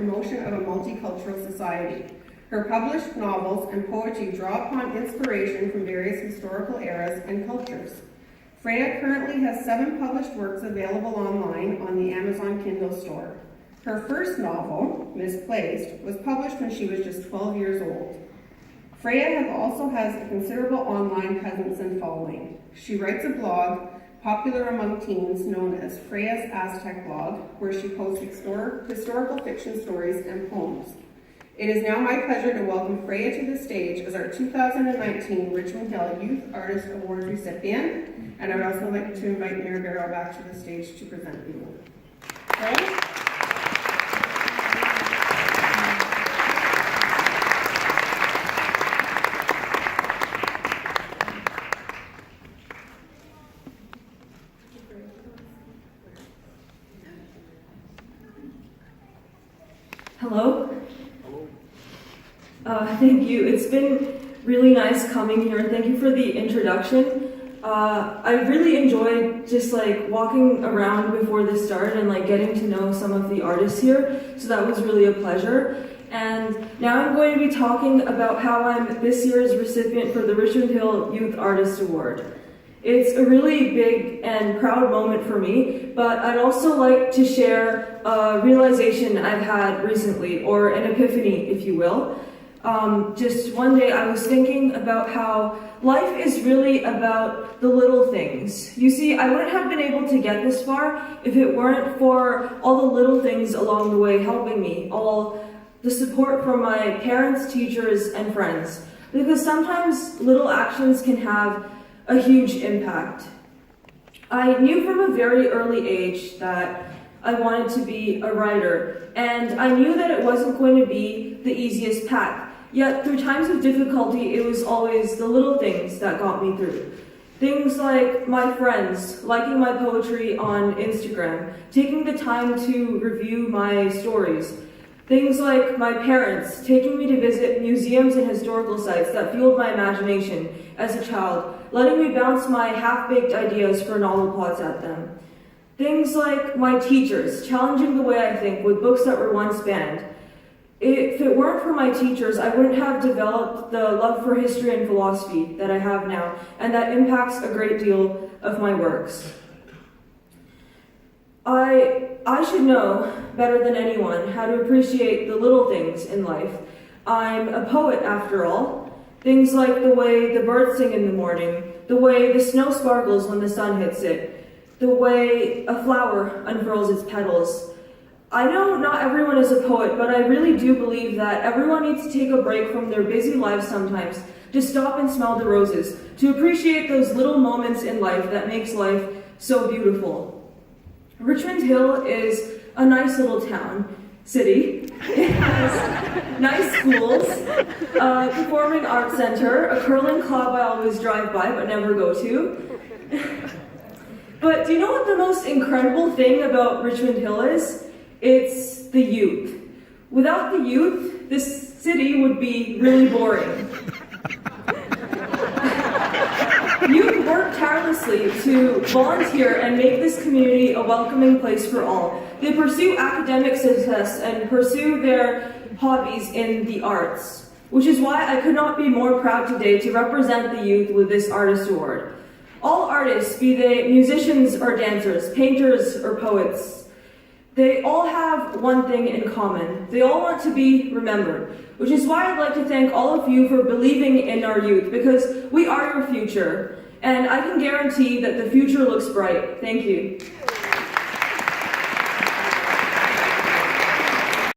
promotion of a multicultural society. Her published novels and poetry draw upon inspiration from various historical eras and cultures. Freya currently has 7 published works available online on the Amazon Kindle store. Her first novel, Misplaced, was published when she was just 12 years old. Freya also has a considerable online presence and following. She writes a blog popular among teens known as Freya's Aztec Blog, where she posts historical fiction stories and poems. It is now my pleasure to welcome Freya to the stage as our 2019 Richmond Hill Youth Artist Award recipient, and I would also like to invite Mayor Barrow back to the stage to present the award. Freya? Hello. Thank you. It's been really nice coming here, and thank you for the introduction. I really enjoyed just walking around before this started and getting to know some of the artists here, so that was really a pleasure. And now I'm going to be talking about how I'm this year's recipient for the Richmond Hill Youth Artist Award. It's a really big and proud moment for me, but I'd also like to share a realization I've had recently, or an epiphany, if you will. Just one day I was thinking about how life is really about the little things. You see, I wouldn't have been able to get this far if it weren't for all the little things along the way helping me, all the support from my parents, teachers, and friends. Because sometimes little actions can have a huge impact. I knew from a very early age that I wanted to be a writer, and I knew that it wasn't going to be the easiest path. Yet through times of difficulty, it was always the little things that got me through. Things like my friends liking my poetry on Instagram, taking the time to review my stories. Things like my parents taking me to visit museums and historical sites that fueled my imagination as a child, letting me bounce my half-baked ideas for novel plots at them. Things like my teachers challenging the way I think with books that were once banned. If it weren't for my teachers, I wouldn't have developed the love for history and philosophy that I have now, and that impacts a great deal of my works. I should know better than anyone how to appreciate the little things in life. I'm a poet after all. Things like the way the birds sing in the morning, the way the snow sparkles when the sun hits it, the way a flower unfurls its petals. I know not everyone is a poet, but I really do believe that everyone needs to take a break from their busy lives sometimes to stop and smell the roses, to appreciate those little moments in life that makes life so beautiful. Richmond Hill is a nice little city. It has nice schools, a performing arts center, a curling club I always drive by but never go to. But do you know what the most incredible thing about Richmond Hill is? It's the youth. Without the youth, this city would be really boring. Youth work tirelessly to volunteer and make this community a welcoming place for all. They pursue academic success and pursue their hobbies in the arts, which is why I could not be more proud today to represent the youth with this Artist Award. All artists, be they musicians or dancers, painters or poets, they all have one thing in common. They all want to be remembered, which is why I'd like to thank all of you for believing in our youth, because we are your future, and I can guarantee that the future looks bright. Thank you.